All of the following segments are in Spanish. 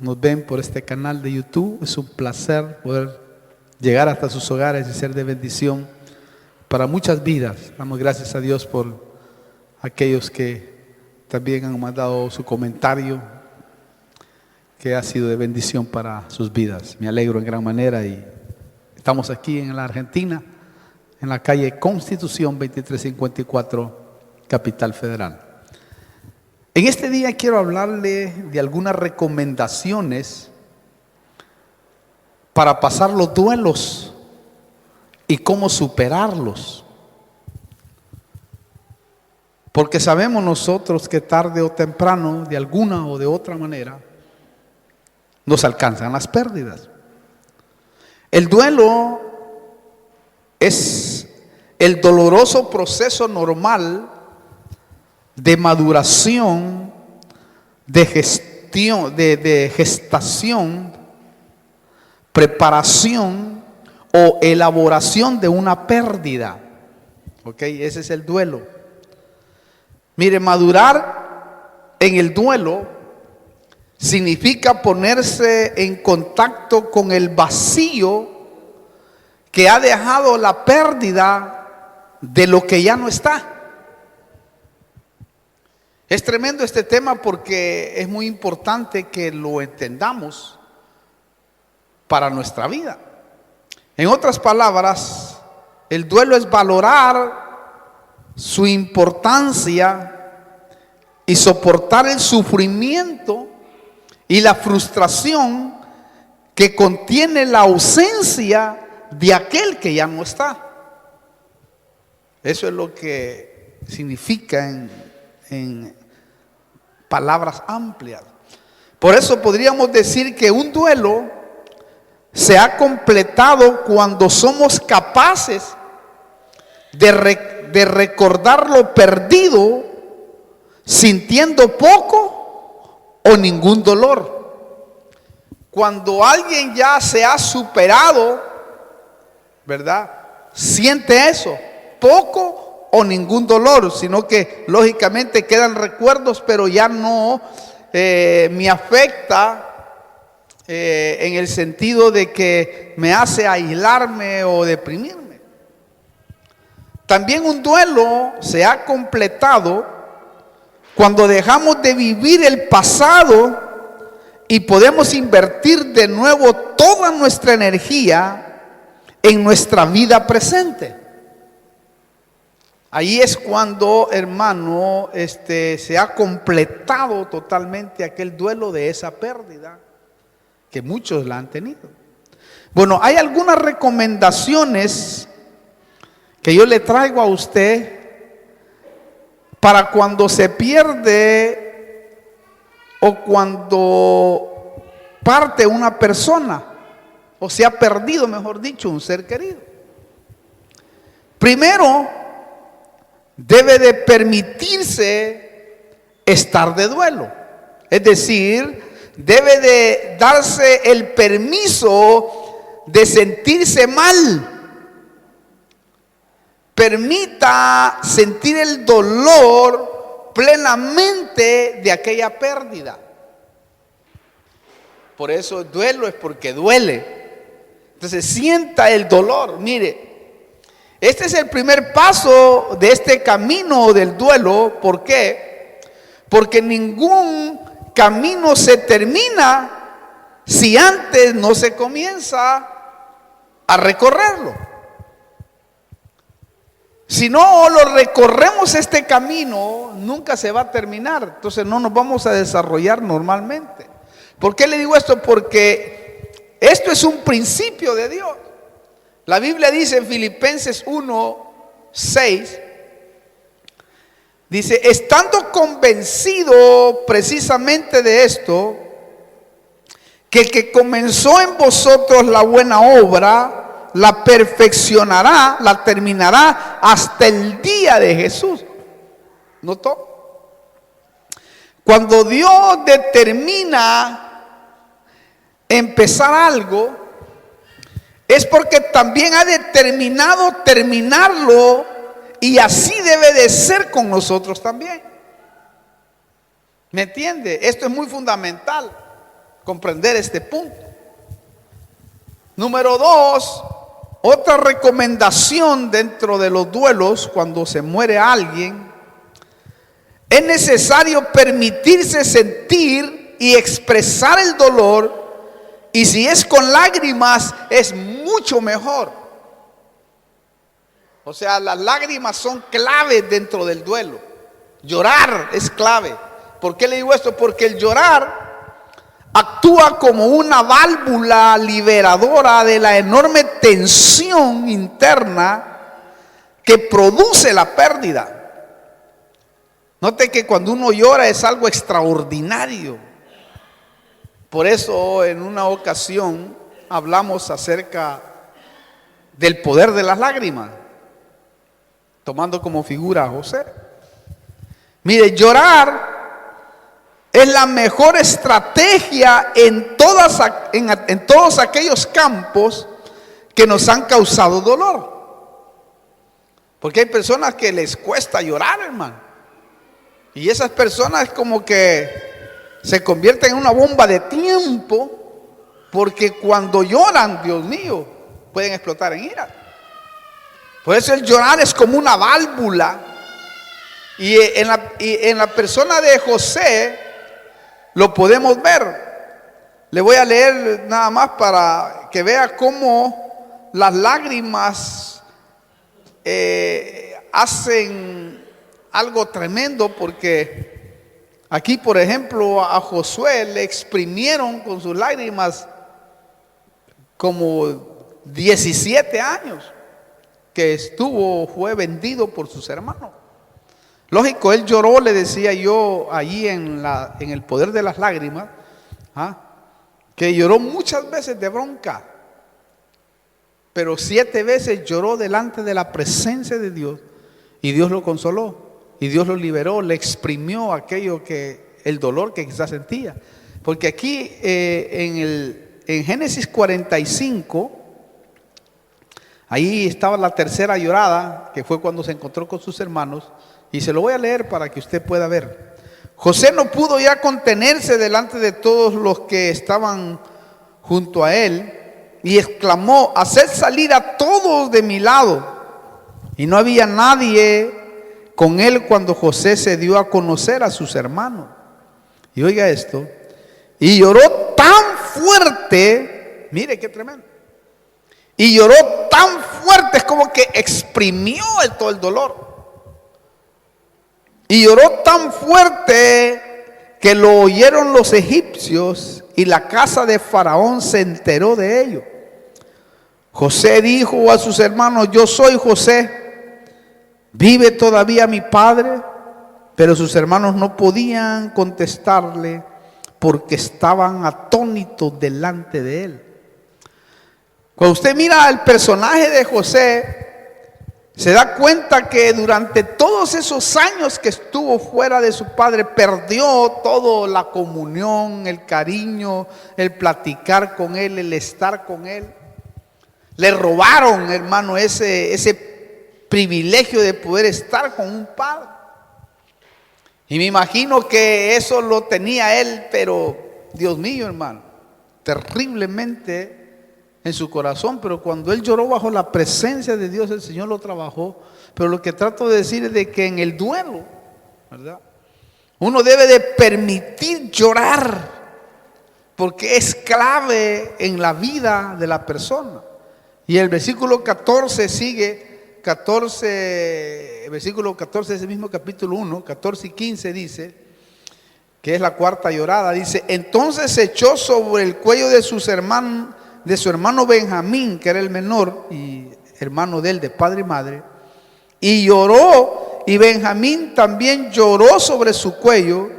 nos ven por este canal de YouTube. Es un placer poder llegar hasta sus hogares y ser de bendición para muchas vidas. Damos gracias a Dios por aquellos que también han mandado su comentario, que ha sido de bendición para sus vidas. Me alegro en gran manera y estamos aquí en la Argentina, en la calle Constitución 2354, Capital Federal. En este día quiero hablarle de algunas recomendaciones para pasar los duelos y cómo superarlos. Porque sabemos nosotros que tarde o temprano, de alguna o de otra manera, nos alcanzan las pérdidas. El duelo es el doloroso proceso normal de maduración, de gestación, preparación o elaboración de una pérdida. ¿Ok? Ese es el duelo. Mire, madurar en el duelo significa ponerse en contacto con el vacío que ha dejado la pérdida de lo que ya no está. Es tremendo este tema porque es muy importante que lo entendamos para nuestra vida. En otras palabras, el duelo es valorar su importancia y soportar el sufrimiento y la frustración que contiene la ausencia de aquel que ya no está. Eso es lo que significa en palabras amplias. Por eso podríamos decir que un duelo se ha completado cuando somos capaces de recordar lo perdido, sintiendo poco o ningún dolor. Cuando alguien ya se ha superado, ¿verdad? Siente eso, poco o ningún dolor, sino que lógicamente quedan recuerdos, pero ya no me afecta en el sentido de que me hace aislarme o deprimirme. También un duelo se ha completado cuando dejamos de vivir el pasado y podemos invertir de nuevo toda nuestra energía en nuestra vida presente. Ahí es cuando, hermano, se ha completado totalmente aquel duelo de esa pérdida que muchos la han tenido. Bueno, hay algunas recomendaciones que yo le traigo a usted para cuando se pierde o cuando parte una persona o se ha perdido, mejor dicho, un ser querido. Primero, debe de permitirse estar de duelo. Es decir, debe de darse el permiso de sentirse mal. Permita sentir el dolor plenamente de aquella pérdida. Por eso el duelo es porque duele. Entonces sienta el dolor. Mire, este es el primer paso de este camino del duelo. ¿Por qué? Porque ningún camino se termina si antes no se comienza a recorrerlo. Si no lo recorremos este camino, nunca se va a terminar. Entonces no nos vamos a desarrollar normalmente. ¿Por qué le digo esto? Porque esto es un principio de Dios. La Biblia dice en Filipenses 1:6, dice, estando convencido precisamente de esto, que el que comenzó en vosotros la buena obra, la perfeccionará, la terminará hasta el día de Jesús. ¿Notó? Cuando Dios determina empezar algo, es porque también ha determinado terminarlo, y así debe de ser con nosotros también. ¿Me entiende? Esto es muy fundamental. comprender este punto. Número 2, otra recomendación dentro de los duelos cuando se muere alguien, es necesario permitirse sentir y expresar el dolor, y si es con lágrimas es mucho mejor. O sea, las lágrimas son clave dentro del duelo. Llorar es clave. ¿Por qué le digo esto? Porque el llorar actúa como una válvula liberadora de la enorme tensión interna que produce la pérdida. Note que cuando uno llora es algo extraordinario. Por eso en una ocasión hablamos acerca del poder de las lágrimas, tomando como figura a José. Mire, llorar es la mejor estrategia en todos aquellos campos que nos han causado dolor. Porque hay personas que les cuesta llorar, hermano. Y esas personas como que se convierten en una bomba de tiempo, porque cuando lloran, Dios mío, pueden explotar en ira. Por eso el llorar es como una válvula. Y en la persona de José lo podemos ver. Le voy a leer nada más para que vea cómo las lágrimas hacen algo tremendo, porque aquí, por ejemplo, a Josué le exprimieron con sus lágrimas como 17 años que fue vendido por sus hermanos. Lógico, él lloró, le decía yo allí en el poder de las lágrimas, que lloró muchas veces de bronca, pero 7 veces lloró delante de la presencia de Dios, y Dios lo consoló, y Dios lo liberó, le exprimió el dolor que quizás sentía. Porque aquí en Génesis 45, ahí estaba la tercera llorada, que fue cuando se encontró con sus hermanos. Y se lo voy a leer para que usted pueda ver. José no pudo ya contenerse delante de todos los que estaban junto a él, y exclamó: haced salir a todos de mi lado. Y no había nadie con él cuando José se dio a conocer a sus hermanos. Y oiga esto: y lloró tan fuerte, mire qué tremendo, y lloró tan fuerte, es como que exprimió todo el dolor. Y lloró tan fuerte que lo oyeron los egipcios, y la casa de Faraón se enteró de ello. José dijo a sus hermanos: yo soy José, ¿vive todavía mi padre? Pero sus hermanos no podían contestarle porque estaban atónitos delante de él. Cuando usted mira el personaje de José, se da cuenta que durante todos esos años que estuvo fuera de su padre, perdió toda la comunión, el cariño, el platicar con él, el estar con él. Le robaron, hermano, ese privilegio de poder estar con un padre. Y me imagino que eso lo tenía él, pero Dios mío, hermano, terriblemente en su corazón. Pero cuando él lloró bajo la presencia de Dios, el Señor lo trabajó. Pero lo que trato de decir es de que en el duelo, ¿verdad?, uno debe de permitir llorar, porque es clave en la vida de la persona. Y el versículo 14 sigue, versículo 14 de ese mismo capítulo 1, 14 y 15 dice, que es la cuarta llorada, dice: entonces se echó sobre el cuello de su hermano Benjamín, que era el menor y hermano de él de padre y madre, y lloró, y Benjamín también lloró sobre su cuello,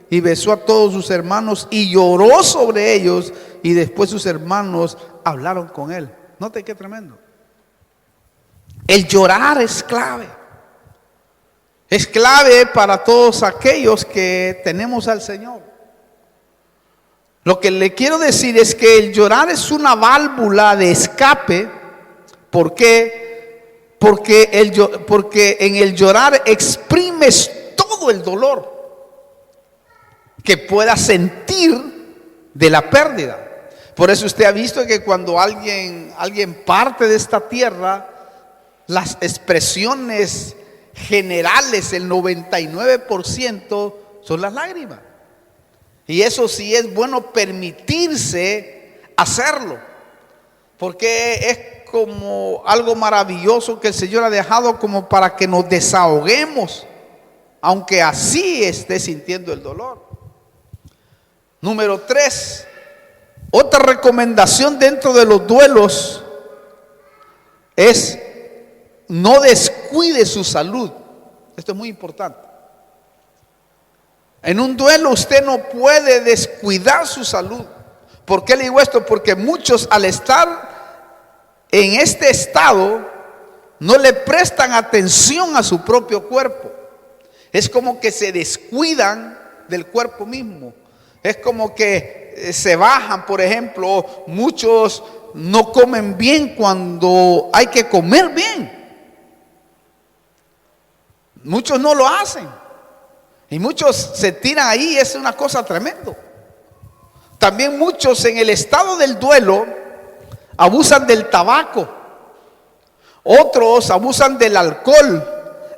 y besó a todos sus hermanos y lloró sobre ellos, y después sus hermanos hablaron con él. Note qué tremendo. El llorar es clave. Es clave para todos aquellos que tenemos al Señor. Lo que le quiero decir es que el llorar es una válvula de escape. ¿Por qué? Porque en el llorar exprimes todo el dolor que puedas sentir de la pérdida. Por eso usted ha visto que cuando alguien parte de esta tierra, las expresiones generales, el 99% son las lágrimas. Y eso sí es bueno permitirse hacerlo, porque es como algo maravilloso que el Señor ha dejado como para que nos desahoguemos, aunque así esté sintiendo el dolor. Número 3, otra recomendación dentro de los duelos es no descuide su salud. Esto es muy importante. En un duelo usted no puede descuidar su salud. ¿Por qué le digo esto? Porque muchos, al estar en este estado, no le prestan atención a su propio cuerpo. Es como que se descuidan del cuerpo mismo. Es como que se bajan, por ejemplo, muchos no comen bien cuando hay que comer bien. Muchos no lo hacen. Y muchos se tiran ahí, es una cosa tremenda. También muchos en el estado del duelo abusan del tabaco. Otros abusan del alcohol.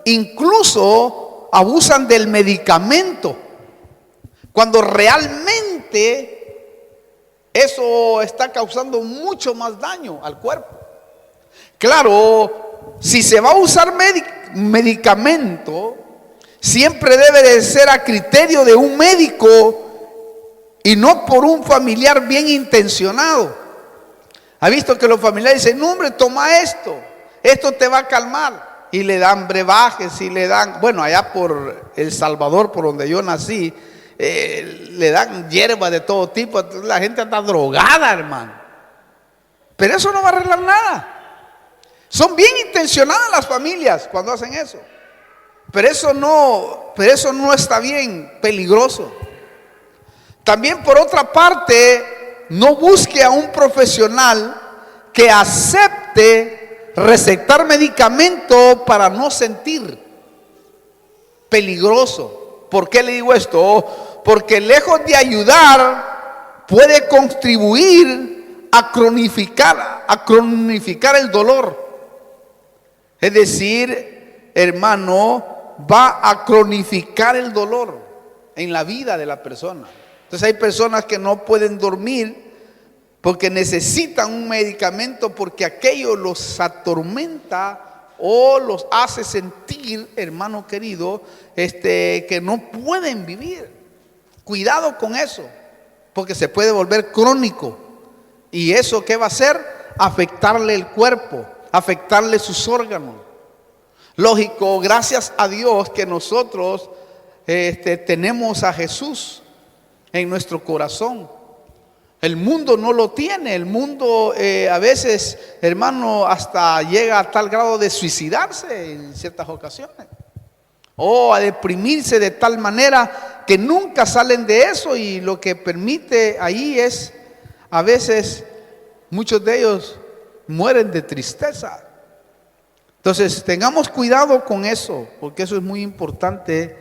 Incluso abusan del medicamento, cuando realmente eso está causando mucho más daño al cuerpo. Claro, si se va a usar medicamento, siempre debe de ser a criterio de un médico y no por un familiar bien intencionado. ¿Ha visto que los familiares dicen, no hombre, toma esto te va a calmar? Y le dan brebajes y le dan, bueno, allá por El Salvador, por donde yo nací, le dan hierba de todo tipo. La gente anda drogada, hermano. Pero eso no va a arreglar nada. Son bien intencionadas las familias cuando hacen eso. Pero eso no está bien, peligroso. También, por otra parte, no busque a un profesional que acepte recetar medicamento para no sentir. Peligroso. ¿Por qué le digo esto? Porque lejos de ayudar, puede contribuir a cronificar el dolor. Es decir, hermano, va a cronificar el dolor en la vida de la persona. Entonces hay personas que no pueden dormir porque necesitan un medicamento, porque aquello los atormenta o los hace sentir, hermano querido, que no pueden vivir. Cuidado con eso, porque se puede volver crónico. ¿Y eso qué va a hacer? Afectarle el cuerpo, afectarle sus órganos. Lógico, gracias a Dios que nosotros tenemos a Jesús en nuestro corazón. El mundo no lo tiene. El mundo a veces, hermano, hasta llega a tal grado de suicidarse en ciertas ocasiones, o a deprimirse de tal manera que nunca salen de eso, y lo que permite ahí es, a veces, muchos de ellos mueren de tristeza. Entonces, tengamos cuidado con eso, porque eso es muy importante,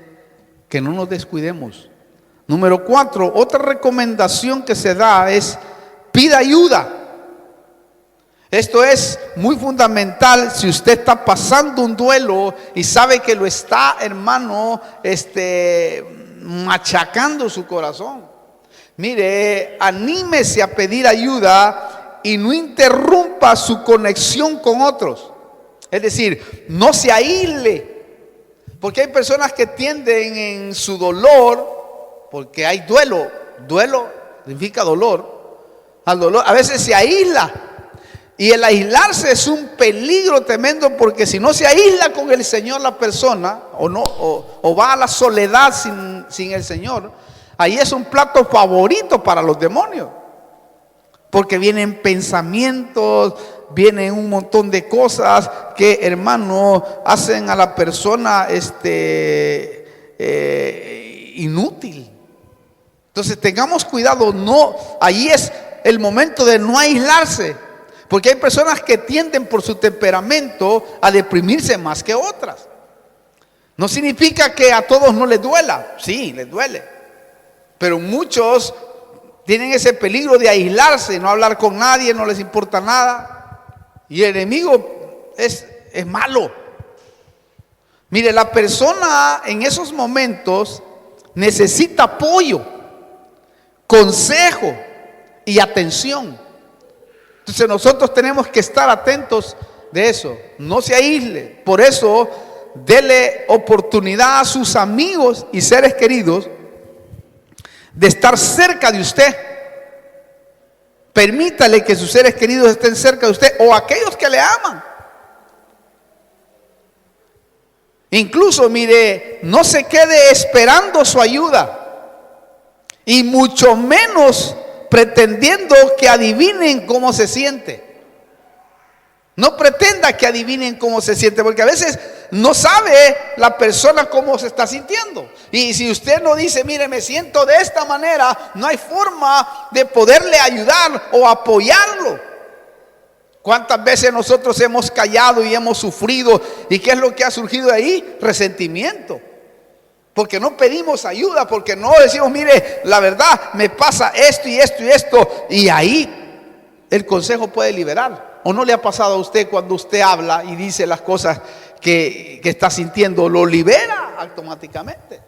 que no nos descuidemos. Número 4, otra recomendación que se da es pida ayuda. Esto es muy fundamental si usted está pasando un duelo y sabe que lo está, hermano, machacando su corazón. Mire, anímese a pedir ayuda y no interrumpa su conexión con otros. Es decir, no se aísle, porque hay personas que tienden en su dolor, porque hay duelo significa dolor, al dolor a veces se aísla, y el aislarse es un peligro tremendo, porque si no se aísla con el Señor la persona, o va a la soledad sin el Señor, ahí es un plato favorito para los demonios, porque vienen pensamientos, vienen un montón de cosas que, hermano, hacen a la persona inútil. Entonces tengamos cuidado, ahí es el momento de no aislarse, porque hay personas que tienden por su temperamento a deprimirse más que otras. No significa que a todos no les duela, sí, les duele, pero muchos tienen ese peligro de aislarse, no hablar con nadie, no les importa nada. Y el enemigo es malo. Mire, la persona en esos momentos necesita apoyo, consejo y atención. Entonces nosotros tenemos que estar atentos de eso. No se aísle. Por eso, dele oportunidad a sus amigos y seres queridos de estar cerca de usted. Permítale que sus seres queridos estén cerca de usted, o aquellos que le aman. Incluso, mire, no se quede esperando su ayuda, y mucho menos pretendiendo que adivinen cómo se siente. No pretenda que adivinen cómo se siente, porque a veces no sabe la persona cómo se está sintiendo. Y si usted no dice, mire, me siento de esta manera, no hay forma de poderle ayudar o apoyarlo. ¿Cuántas veces nosotros hemos callado y hemos sufrido? ¿Y qué es lo que ha surgido de ahí? Resentimiento. Porque no pedimos ayuda, porque no decimos, mire, la verdad, me pasa esto y esto y esto. Y ahí el consejo puede liberar. ¿O no le ha pasado a usted cuando usted habla y dice las cosas que está sintiendo? Lo libera automáticamente.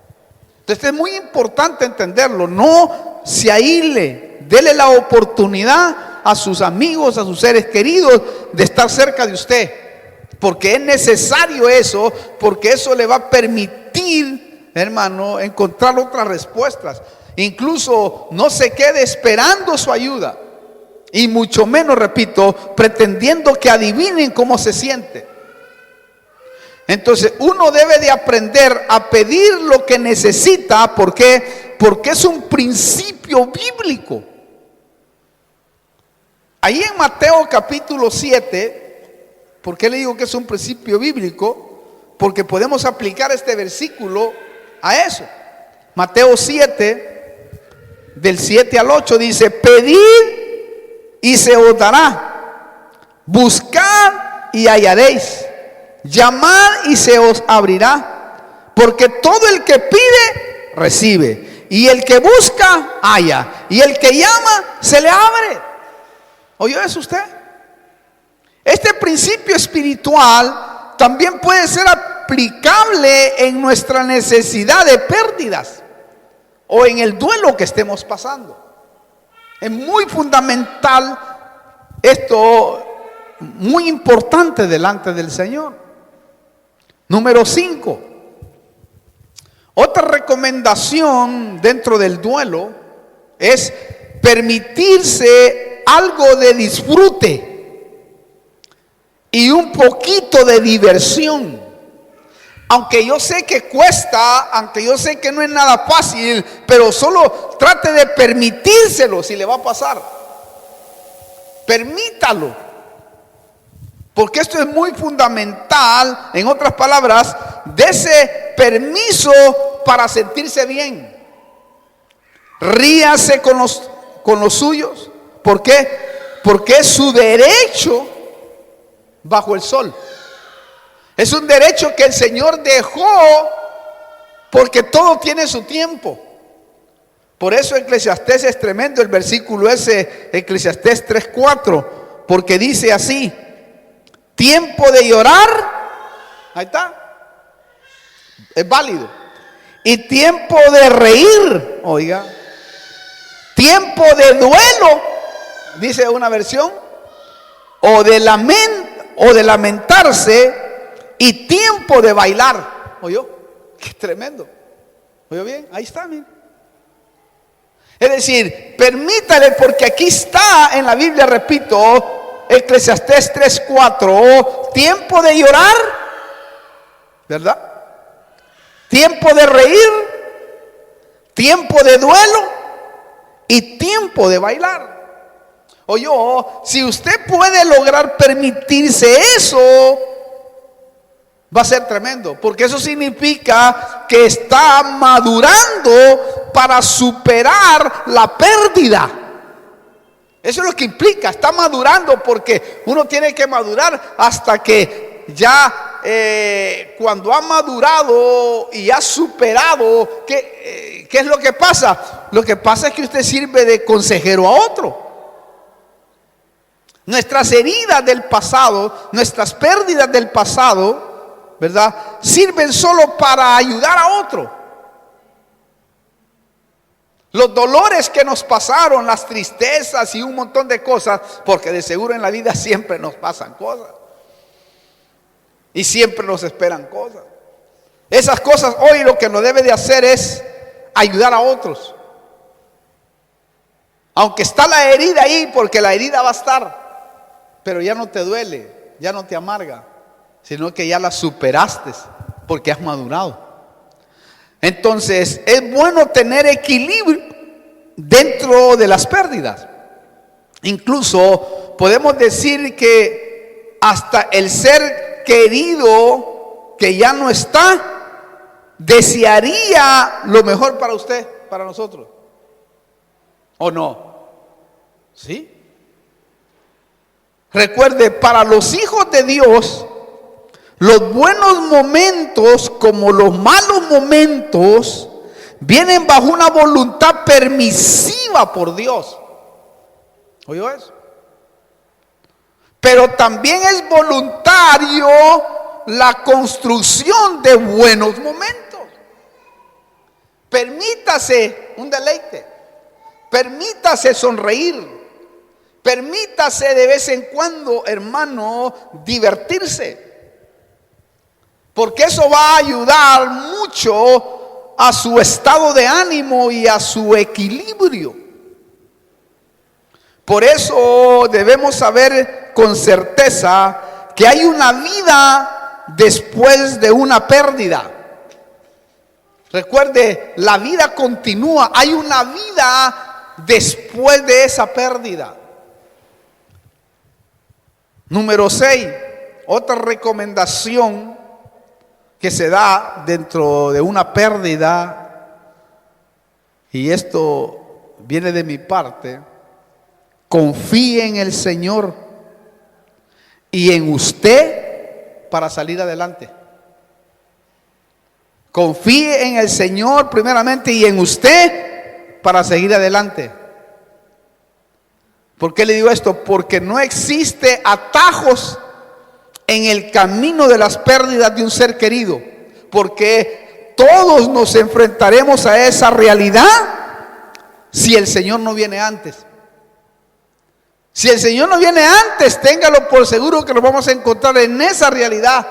Entonces es muy importante entenderlo. No se aísle. Dele la oportunidad a sus amigos, a sus seres queridos, de estar cerca de usted. Porque es necesario eso, porque eso le va a permitir, hermano, encontrar otras respuestas. Incluso no se quede esperando su ayuda. Y mucho menos, repito, pretendiendo que adivinen cómo se siente. Entonces uno debe de aprender a pedir lo que necesita. ¿Por qué? Porque es un principio bíblico. Ahí en Mateo capítulo 7, ¿por qué le digo que es un principio bíblico? Porque podemos aplicar este versículo a eso. Mateo 7, del 7 al 8 dice: pedid y se os dará, buscad y hallaréis, llamad y se os abrirá, porque todo el que pide, recibe, y el que busca, halla, y el que llama, se le abre. ¿Oyó eso usted? Este principio espiritual también puede ser aplicable en nuestra necesidad de pérdidas o en el duelo que estemos pasando. Es muy fundamental esto, muy importante delante del Señor. Número 5. Otra recomendación dentro del duelo es permitirse algo de disfrute y un poquito de diversión. Aunque yo sé que cuesta, aunque yo sé que no es nada fácil, pero solo trate de permitírselo si le va a pasar. Permítalo. Porque esto es muy fundamental. En otras palabras, dese permiso para sentirse bien. Ríase con los suyos. ¿Por qué? Porque es su derecho bajo el sol. Es un derecho que el Señor dejó, porque todo tiene su tiempo. Por eso Eclesiastés es tremendo, el versículo ese, Eclesiastés 3:4, porque dice así: tiempo de llorar, ahí está, es válido, y tiempo de reír, oiga, tiempo de duelo, dice una versión, o de lamentarse, y tiempo de bailar. ¿Oyó? Qué tremendo. ¿Oyó bien? Ahí está, miren. Es decir, permítale, porque aquí está en la Biblia, repito, Eclesiastés 3:4, tiempo de llorar, ¿verdad? Tiempo de reír, tiempo de duelo y tiempo de bailar. Oyó, si usted puede lograr permitirse eso, va a ser tremendo, porque eso significa que está madurando para superar la pérdida. Eso es lo que implica, está madurando, porque uno tiene que madurar hasta que ya cuando ha madurado y ha superado, ¿qué ¿qué es lo que pasa? Lo que pasa es que usted sirve de consejero a otro. Nuestras heridas del pasado, nuestras pérdidas del pasado, ¿verdad?, sirven solo para ayudar a otro. Los dolores que nos pasaron, las tristezas y un montón de cosas, porque de seguro en la vida siempre nos pasan cosas. Y siempre nos esperan cosas. Esas cosas hoy lo que nos debe de hacer es ayudar a otros. Aunque está la herida ahí, porque la herida va a estar, pero ya no te duele, ya no te amarga, sino que ya la superaste porque has madurado. Entonces es bueno tener equilibrio dentro de las pérdidas. Incluso podemos decir que hasta el ser querido que ya no está desearía lo mejor para usted, para nosotros, ¿o no? ¿Sí? Recuerde, para los hijos de Dios, los buenos momentos como los malos momentos vienen bajo una voluntad permisiva por Dios. ¿Oyó eso? Pero también es voluntario la construcción de buenos momentos. Permítase un deleite, permítase sonreír, permítase de vez en cuando, hermano, divertirse, porque eso va a ayudar mucho a su estado de ánimo y a su equilibrio. Por eso debemos saber con certeza que hay una vida después de una pérdida. Recuerde, la vida continúa, hay una vida después de esa pérdida. Número 6, otra recomendación que se da dentro de una pérdida, y esto viene de mi parte: confíe en el Señor y en usted para salir adelante. Confíe en el Señor primeramente y en usted para seguir adelante. ¿Por qué le digo esto? Porque no existe atajos en el camino de las pérdidas de un ser querido, porque todos nos enfrentaremos a esa realidad si el Señor no viene antes. Si el Señor no viene antes, téngalo por seguro que nos vamos a encontrar en esa realidad.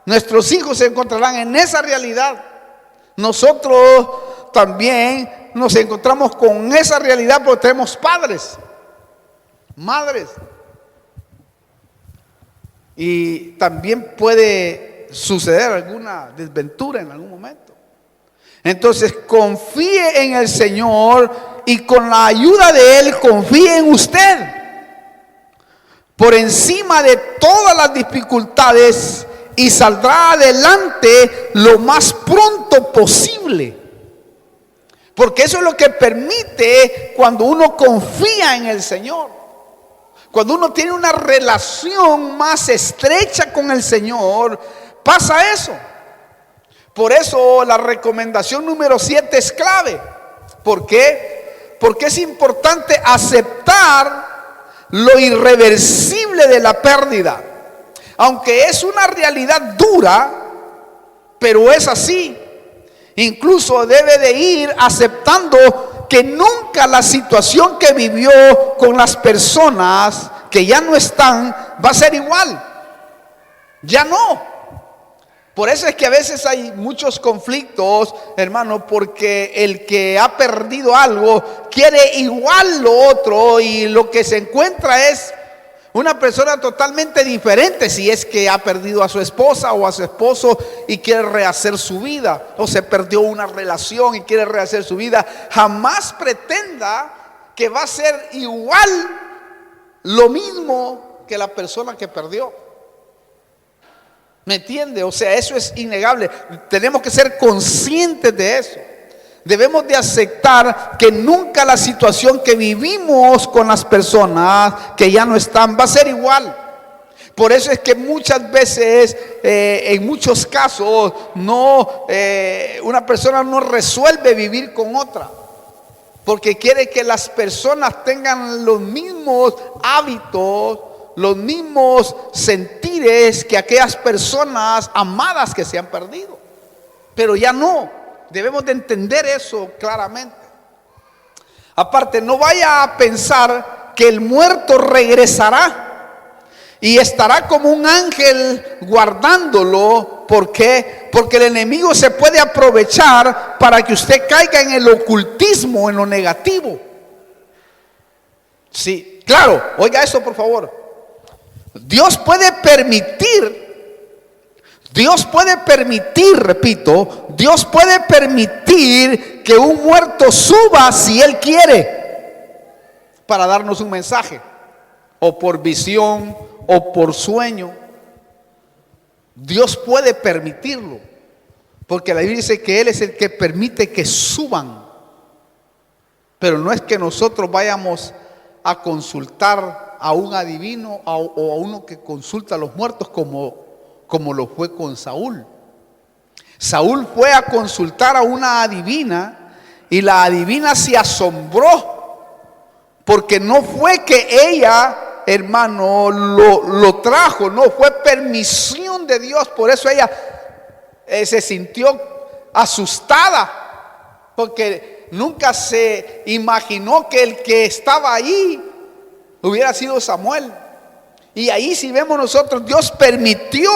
Nuestros hijos se encontrarán en esa realidad. Nosotros también nos encontramos con esa realidad porque tenemos padres, madres. Y también puede suceder alguna desventura en algún momento. Entonces confíe en el Señor y con la ayuda de Él confíe en usted. Por encima de todas las dificultades, y saldrá adelante lo más pronto posible. Porque eso es lo que permite cuando uno confía en el Señor. Cuando uno tiene una relación más estrecha con el Señor, pasa eso. Por eso la recomendación número 7 es clave. ¿Por qué? Porque es importante aceptar lo irreversible de la pérdida. Aunque es una realidad dura, pero es así. Incluso debe de ir aceptando que nunca la situación que vivió con las personas que ya no están va a ser igual. Ya no. Por eso es que a veces hay muchos conflictos, hermano, porque el que ha perdido algo quiere igual lo otro, y lo que se encuentra es una persona totalmente diferente si es que ha perdido a su esposa o a su esposo y quiere rehacer su vida, o se perdió una relación y quiere rehacer su vida. Jamás pretenda que va a ser igual lo mismo que la persona que perdió. ¿Me entiende? O sea, eso es innegable. Tenemos que ser conscientes de eso. Debemos de aceptar que nunca la situación que vivimos con las personas que ya no están va a ser igual. Por eso es que muchas veces, en muchos casos, una persona no resuelve vivir con otra, porque quiere que las personas tengan los mismos hábitos, los mismos sentires que aquellas personas amadas que se han perdido. Pero ya no, debemos de entender eso claramente. Aparte, no vaya a pensar que el muerto regresará y estará como un ángel guardándolo. ¿Por qué? Porque el enemigo se puede aprovechar para que usted caiga en el ocultismo, en lo negativo. Sí, claro, oiga eso por favor. Dios puede permitir, repito, Dios puede permitir que un muerto suba si Él quiere, para darnos un mensaje, o por visión, o por sueño. Dios puede permitirlo, porque la Biblia dice que Él es el que permite que suban. Pero no es que nosotros vayamos a consultar a un adivino o a uno que consulta a los muertos como lo fue con Saúl. Saúl fue a consultar a una adivina y la adivina se asombró, porque no fue que ella, hermano, lo trajo, no fue permisión de Dios. Por eso ella se sintió asustada, porque nunca se imaginó que el que estaba ahí hubiera sido Samuel. Y ahí si vemos nosotros, Dios permitió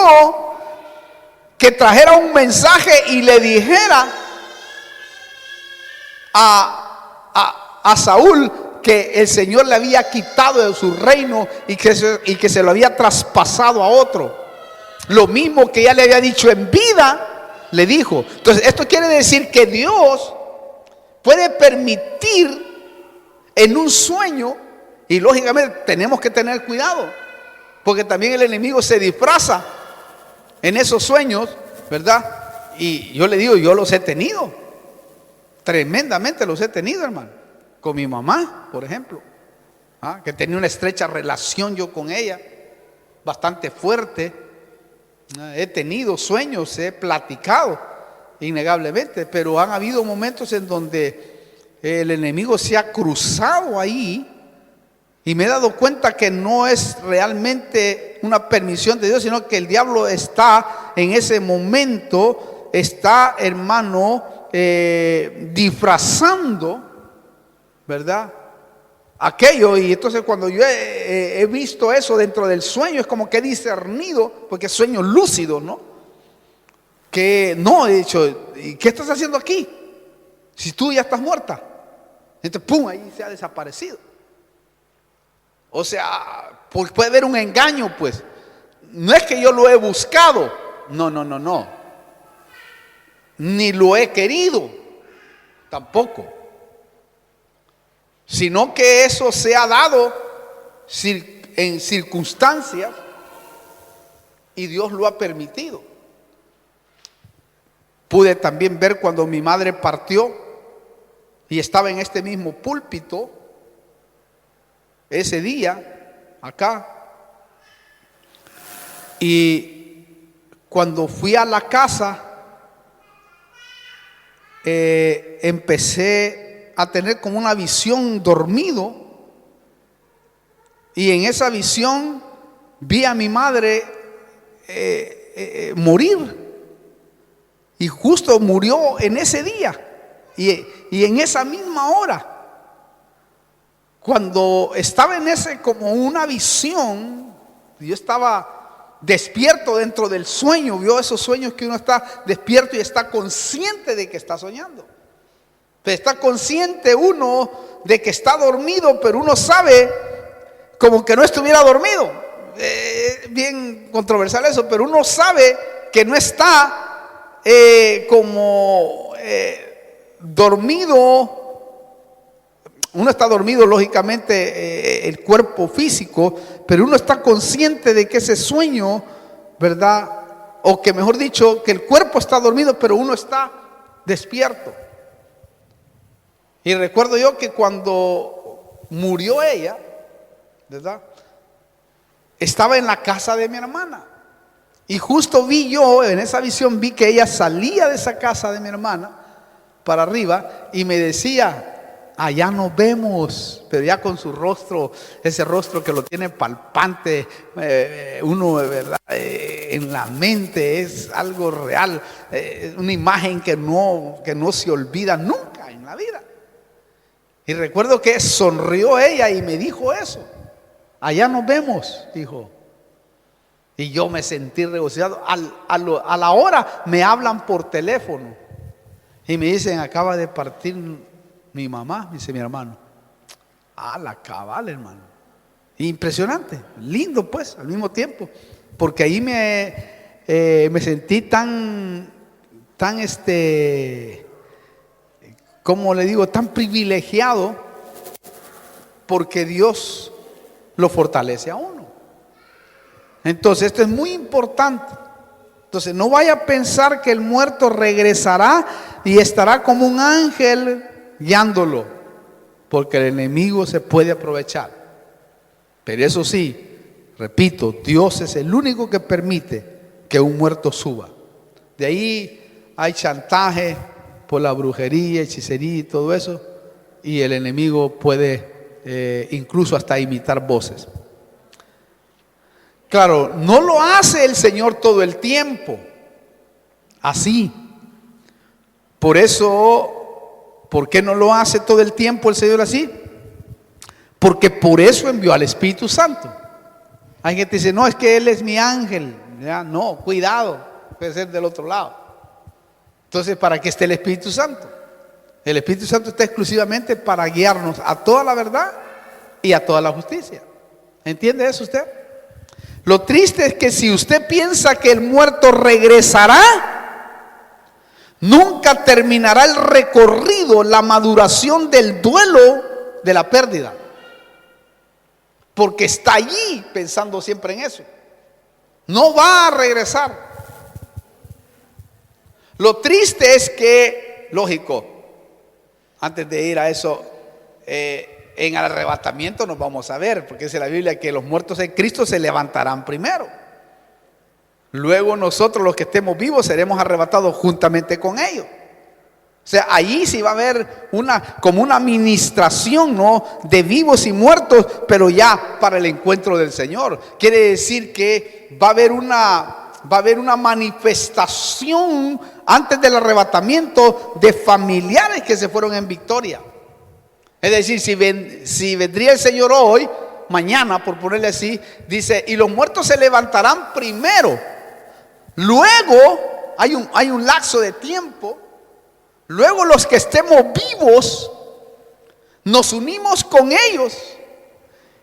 que trajera un mensaje y le dijera a Saúl que el Señor le había quitado de su reino y que se lo había traspasado a otro. Lo mismo que ya le había dicho en vida, le dijo. Entonces esto quiere decir que Dios puede permitir en un sueño, y lógicamente tenemos que tener cuidado, porque también el enemigo se disfraza en esos sueños, ¿verdad? Y yo le digo, yo los he tenido, tremendamente los he tenido, hermano. Con mi mamá, por ejemplo, que tenía una estrecha relación yo con ella, bastante fuerte. He tenido sueños, he platicado, innegablemente, pero han habido momentos en donde el enemigo se ha cruzado ahí. Y me he dado cuenta que no es realmente una permisión de Dios, sino que el diablo está en ese momento, está, hermano, disfrazando, ¿verdad? Aquello. Y entonces cuando yo he visto eso dentro del sueño, es como que he discernido, porque es sueño lúcido, ¿no? Que no, he dicho, ¿y qué estás haciendo aquí? Si tú ya estás muerta. Entonces, pum, ahí se ha desaparecido. O sea, pues puede haber un engaño, pues. No es que yo lo he buscado, no. Ni lo he querido, tampoco. Sino que eso se ha dado en circunstancias y Dios lo ha permitido. Pude también ver cuando mi madre partió y estaba en este mismo púlpito ese día, acá. Y cuando fui a la casa, empecé a tener como una visión dormido. Y en esa visión vi a mi madre morir. Y justo murió en ese día. Y en esa misma hora. Cuando estaba en ese como una visión, yo estaba despierto dentro del sueño. Vio esos sueños que uno está despierto y está consciente de que está soñando. Pero está consciente uno de que está dormido, pero uno sabe como que no estuviera dormido. Bien controversial eso, pero uno sabe que no está como dormido. Uno está dormido, lógicamente, el cuerpo físico, pero uno está consciente de que ese sueño, ¿verdad? O que mejor dicho, que el cuerpo está dormido, pero uno está despierto. Y recuerdo yo que cuando murió ella, ¿verdad? estaba en la casa de mi hermana. Y justo vi yo, en esa visión vi que ella salía de esa casa de mi hermana para arriba y me decía: allá nos vemos, pero ya con su rostro, ese rostro que lo tiene palpante, uno, ¿verdad? En la mente es algo real, una imagen que no se olvida nunca en la vida. Y recuerdo que sonrió ella y me dijo eso: allá nos vemos, dijo. Y yo me sentí regocijado. A la hora me hablan por teléfono y me dicen: acaba de partir mi mamá, dice mi hermano. La cabal, hermano. Impresionante, lindo pues, al mismo tiempo. Porque ahí me sentí tan como le digo, tan privilegiado, porque Dios lo fortalece a uno. Entonces esto es muy importante. Entonces no vaya a pensar que el muerto regresará y estará como un ángel guiándolo, porque el enemigo se puede aprovechar. Pero eso sí, repito, Dios es el único que permite que un muerto suba. De ahí hay chantaje por la brujería, hechicería y todo eso, y el enemigo puede incluso hasta imitar voces. Claro, no lo hace el Señor todo el tiempo así. Por eso, ¿por qué no lo hace todo el tiempo el Señor así? Porque por eso envió al Espíritu Santo. Hay gente que dice: no, es que Él es mi ángel. Ya, no, cuidado, puede ser del otro lado. Entonces, ¿para qué está el Espíritu Santo? El Espíritu Santo está exclusivamente para guiarnos a toda la verdad y a toda la justicia. ¿Entiende eso usted? Lo triste es que si usted piensa que el muerto regresará, nunca terminará el recorrido, la maduración del duelo de la pérdida. Porque está allí pensando siempre en eso. No va a regresar. Lo triste es que, lógico, antes de ir a eso, en el arrebatamiento nos vamos a ver, porque dice la Biblia que los muertos en Cristo se levantarán primero. Luego nosotros, los que estemos vivos, seremos arrebatados juntamente con ellos. O sea, allí sí va a haber como una administración, ¿no?, de vivos y muertos, pero ya para el encuentro del Señor. Quiere decir que va a haber una manifestación antes del arrebatamiento de familiares que se fueron en victoria. Es decir, si vendría el Señor hoy, mañana, por ponerle así, dice: y los muertos se levantarán primero. Luego hay un lapso de tiempo. Luego los que estemos vivos nos unimos con ellos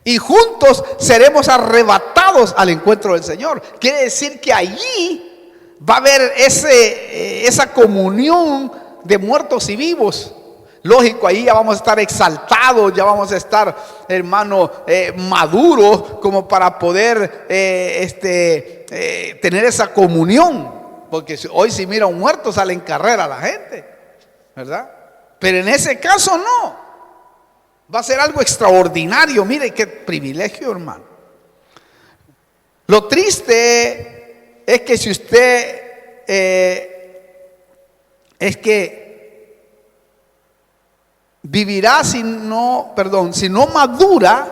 y juntos seremos arrebatados al encuentro del Señor. Quiere decir que allí va a haber esa comunión de muertos y vivos. Lógico, ahí ya vamos a estar exaltados, ya vamos a estar, hermano, maduros como para poder tener esa comunión. Porque hoy si mira un muerto sale en carrera la gente, ¿verdad? Pero en ese caso no. Va a ser algo extraordinario. Mire qué privilegio, hermano. Lo triste es que si usted vivirá si no madura,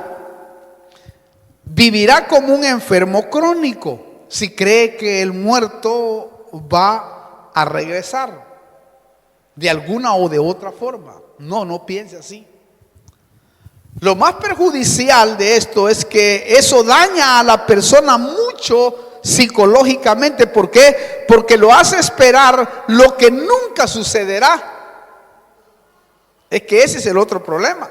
vivirá como un enfermo crónico si cree que el muerto va a regresar de alguna o de otra forma. No piense así. Lo más perjudicial de esto es que eso daña a la persona mucho psicológicamente. ¿Por qué? Porque lo hace esperar lo que nunca sucederá. Es que ese es el otro problema.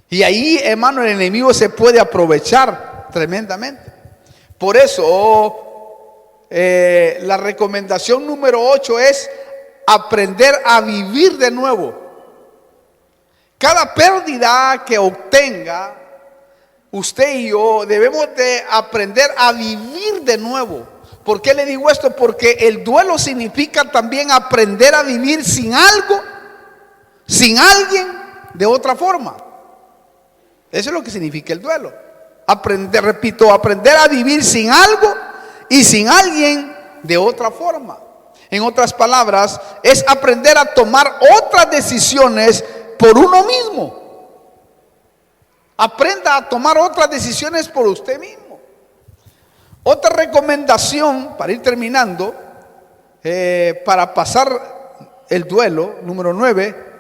Y ahí, hermano, el enemigo se puede aprovechar tremendamente. Por eso, la recomendación número 8 es aprender a vivir de nuevo. Cada pérdida que obtenga, usted y yo debemos de aprender a vivir de nuevo. ¿Por qué le digo esto? Porque el duelo significa también aprender a vivir sin algo, sin alguien, de otra forma. Eso es lo que significa el duelo. aprender, repito, aprender a vivir sin algo y sin alguien de otra forma. En otras palabras, es aprender a tomar otras decisiones por uno mismo. Aprenda a tomar otras decisiones por usted mismo. Otra recomendación, para ir terminando, para pasar el duelo, número 9,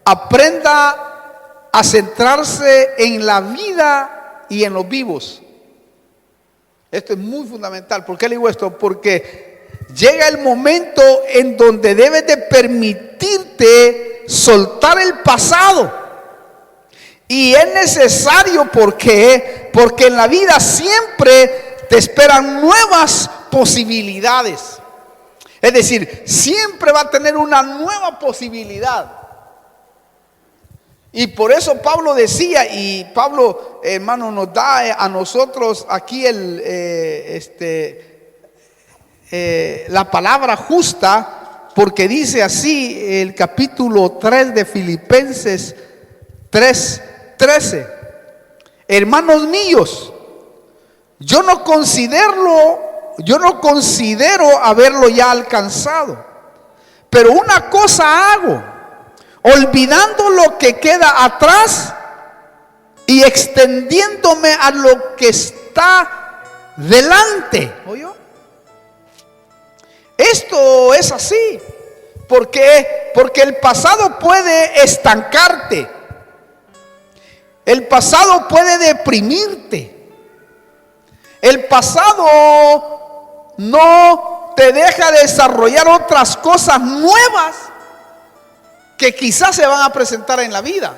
aprenda a centrarse en la vida y en los vivos. Esto es muy fundamental. ¿Por qué le digo esto? Porque llega el momento en donde debes de permitirte soltar el pasado. Y es necesario, porque en la vida siempre te esperan nuevas posibilidades. Es decir, siempre va a tener una nueva posibilidad. Y por eso Pablo decía, y Pablo, hermano, nos da a nosotros aquí la palabra justa, porque dice así el capítulo 3 de Filipenses 3:13. Hermanos míos, yo no considero haberlo ya alcanzado, pero una cosa hago, olvidando lo que queda atrás y extendiéndome a lo que está delante. ¿Oyó? Esto es así. ¿Por qué? Porque el pasado puede estancarte. El pasado puede deprimirte. El pasado no te deja desarrollar otras cosas nuevas que quizás se van a presentar en la vida.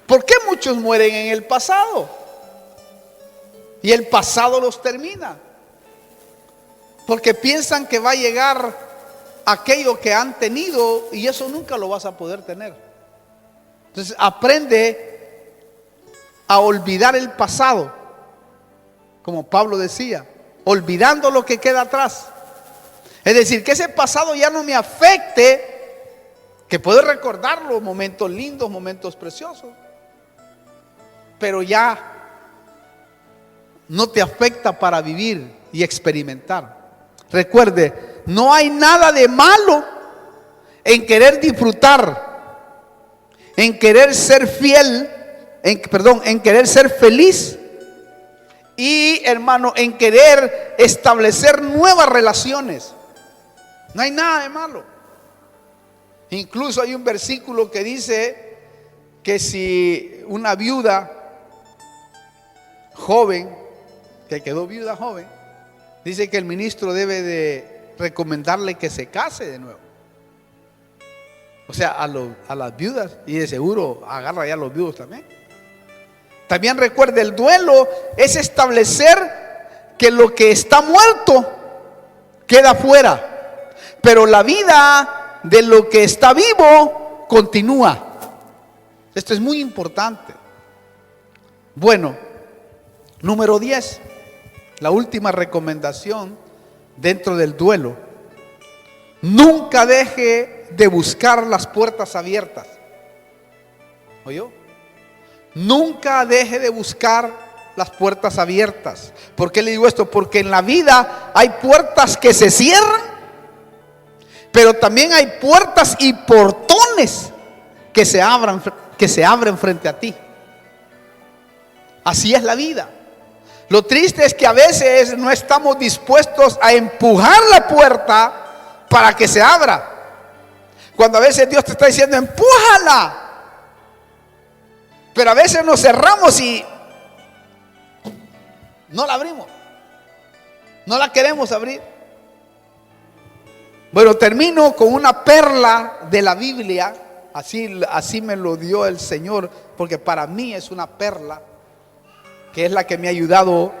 ¿Por qué muchos mueren en el pasado? Y el pasado los termina. Porque piensan que va a llegar aquello que han tenido y eso nunca lo vas a poder tener. Entonces aprende a olvidar el pasado, como Pablo decía, olvidando lo que queda atrás. Es decir, que ese pasado ya no me afecte, que puedo recordarlo, momentos lindos, momentos preciosos, pero ya no te afecta para vivir y experimentar. Recuerde, no hay nada de malo en querer disfrutar, en querer ser fiel, en querer ser feliz y, hermano, en querer establecer nuevas relaciones. No hay nada de malo. Incluso hay un versículo que dice que si una viuda joven, que quedó viuda joven, dice que el ministro debe de recomendarle que se case de nuevo. O sea, a las viudas, y de seguro agarra ya a los viudos también. También recuerde, el duelo es establecer que lo que está muerto queda fuera, pero la vida de lo que está vivo continúa. Esto es muy importante. Bueno, número 10, la última recomendación dentro del duelo: nunca deje de buscar las puertas abiertas. ¿Oyó? Nunca deje de buscar las puertas abiertas. ¿Por qué le digo esto? Porque en la vida hay puertas que se cierran, pero también hay puertas y portones que se abren frente a ti. Así es la vida. Lo triste es que a veces no estamos dispuestos a empujar la puerta para que se abra. Cuando a veces Dios te está diciendo, empújala. Pero a veces nos cerramos y no la abrimos. No la queremos abrir. Bueno, termino con una perla de la Biblia. Así me lo dio el Señor, porque para mí es una perla, que es la que me ha ayudado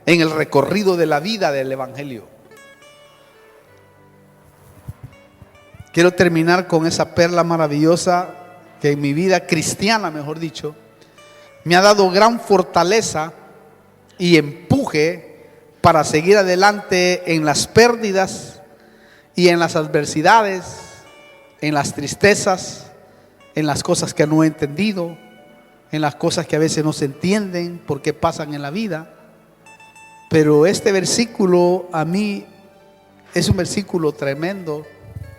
en el recorrido de la vida del Evangelio. Quiero terminar con esa perla maravillosa que en mi vida cristiana, mejor dicho, me ha dado gran fortaleza y empuje para seguir adelante en las pérdidas y en las adversidades, en las tristezas, en las cosas que no he entendido, en las cosas que a veces no se entienden, por qué pasan en la vida. Pero este versículo a mí es un versículo tremendo,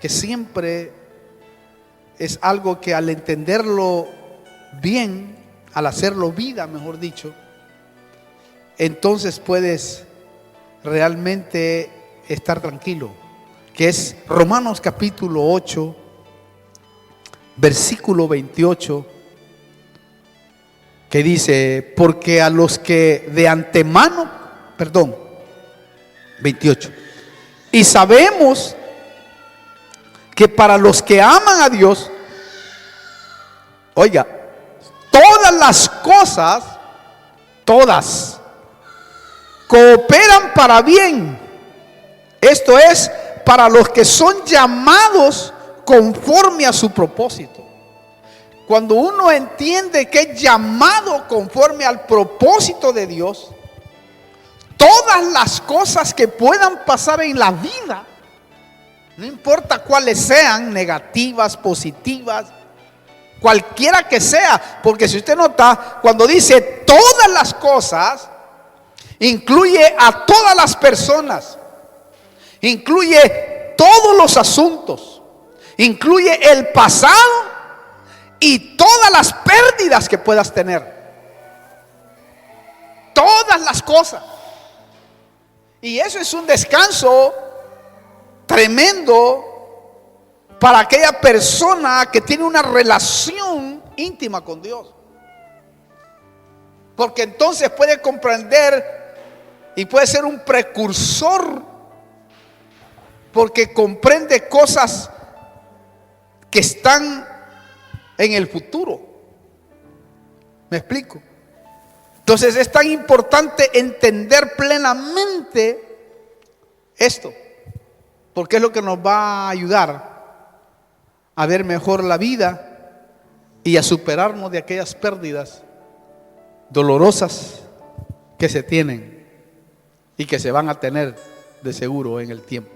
que siempre es algo que al entenderlo bien, al hacerlo vida, mejor dicho, entonces puedes realmente estar tranquilo. Que es Romanos capítulo 8, versículo 28, que dice: porque a los que de antemano, 28, y sabemos que para los que aman a Dios, oiga, todas las cosas, todas, cooperan para bien. Esto es, para los que son llamados conforme a su propósito. Cuando uno entiende que es llamado conforme al propósito de Dios, todas las cosas que puedan pasar en la vida, no importa cuáles sean, negativas, positivas, cualquiera que sea, porque si usted nota, cuando dice todas las cosas, incluye a todas las personas, incluye todos los asuntos, incluye el pasado y todas las pérdidas que puedas tener, todas las cosas. Y eso es un descanso tremendo para aquella persona que tiene una relación íntima con Dios, porque entonces puede comprender y puede ser un precursor, porque comprende cosas que están en el futuro. ¿Me explico? Entonces es tan importante entender plenamente esto, porque es lo que nos va a ayudar a ver mejor la vida y a superarnos de aquellas pérdidas dolorosas que se tienen y que se van a tener de seguro en el tiempo.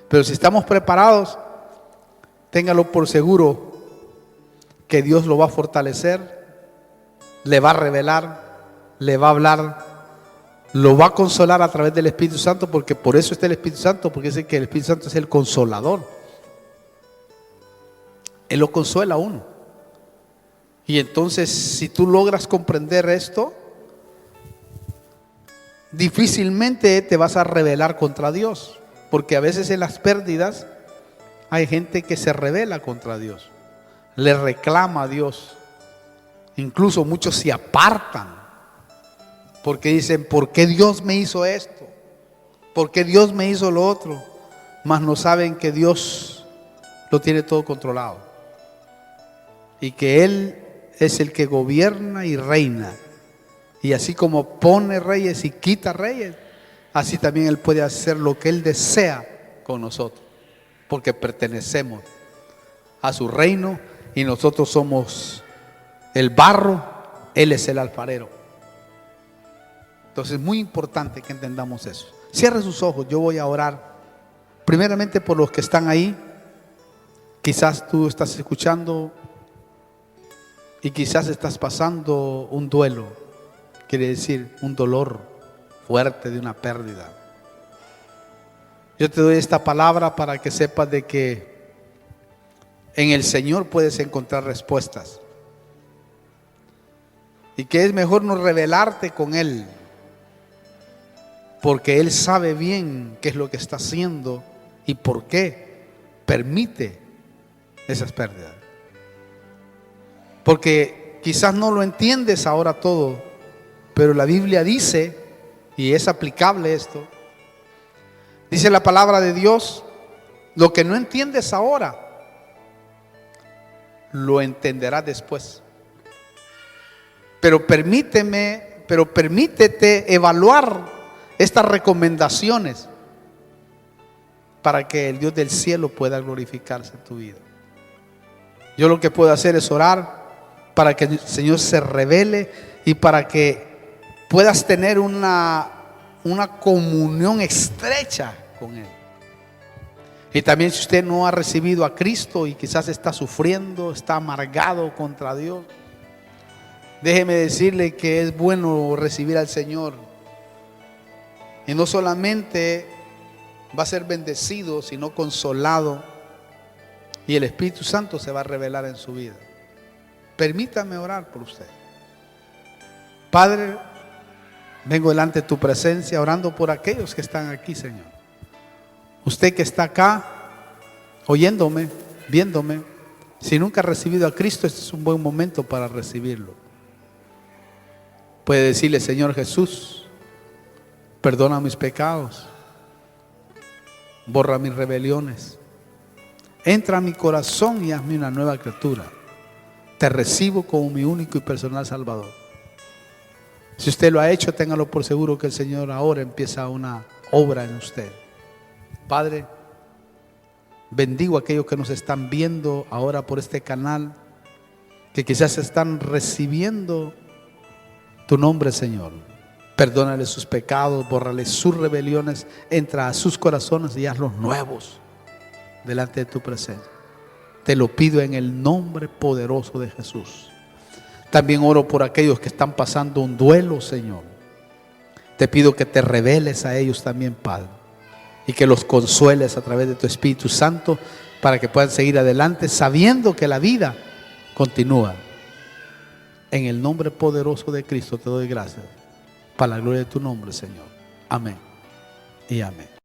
Pero si estamos preparados, téngalo por seguro que Dios lo va a fortalecer, le va a revelar, le va a hablar, lo va a consolar a través del Espíritu Santo, porque por eso está el Espíritu Santo, porque dice que el Espíritu Santo es el consolador. Él lo consuela a uno. Y entonces, si tú logras comprender esto, difícilmente te vas a rebelar contra Dios, porque a veces en las pérdidas hay gente que se rebela contra Dios, le reclama a Dios. Incluso muchos se apartan porque dicen: ¿por qué Dios me hizo esto? ¿Por qué Dios me hizo lo otro? Mas no saben que Dios lo tiene todo controlado y que Él es el que gobierna y reina. Y así como pone reyes y quita reyes, así también Él puede hacer lo que Él desea con nosotros, porque pertenecemos a su reino y nosotros somos el barro, Él es el alfarero. Entonces es muy importante que entendamos eso. Cierre sus ojos, yo voy a orar primeramente por los que están ahí. Quizás tú estás escuchando y quizás estás pasando un duelo, quiere decir un dolor fuerte de una pérdida. Yo te doy esta palabra para que sepas de que en el Señor puedes encontrar respuestas, y que es mejor no rebelarte con Él, porque Él sabe bien qué es lo que está haciendo y por qué permite esas pérdidas. Porque quizás no lo entiendes ahora todo, pero la Biblia dice, y es aplicable esto, dice la palabra de Dios: lo que no entiendes ahora, lo entenderás después. Pero permítete evaluar estas recomendaciones para que el Dios del cielo pueda glorificarse en tu vida. Yo lo que puedo hacer es orar para que el Señor se revele y para que puedas tener una comunión estrecha con Él. Y también, si usted no ha recibido a Cristo y quizás está sufriendo, está amargado contra Dios, Déjeme decirle que es bueno recibir al Señor. Y no solamente va a ser bendecido, sino consolado. Y el Espíritu Santo se va a revelar en su vida. Permítame orar por usted. Padre, vengo delante de tu presencia orando por aquellos que están aquí, Señor. Usted que está acá, oyéndome, viéndome, si nunca ha recibido a Cristo, este es un buen momento para recibirlo. Puede decirle: Señor Jesús, perdona mis pecados, borra mis rebeliones, entra a mi corazón y hazme una nueva criatura. Te recibo como mi único y personal Salvador. Si usted lo ha hecho, téngalo por seguro que el Señor ahora empieza una obra en usted. Padre, bendigo a aquellos que nos están viendo ahora por este canal, que quizás están recibiendo tu nombre, Señor. Perdónale sus pecados, bórrale sus rebeliones, entra a sus corazones y hazlos nuevos delante de tu presencia. Te lo pido en el nombre poderoso de Jesús. También oro por aquellos que están pasando un duelo, Señor. Te pido que te reveles a ellos también, Padre, y que los consueles a través de tu Espíritu Santo para que puedan seguir adelante sabiendo que la vida continúa. En el nombre poderoso de Cristo te doy gracias, para la gloria de tu nombre, Señor. Amén y amén.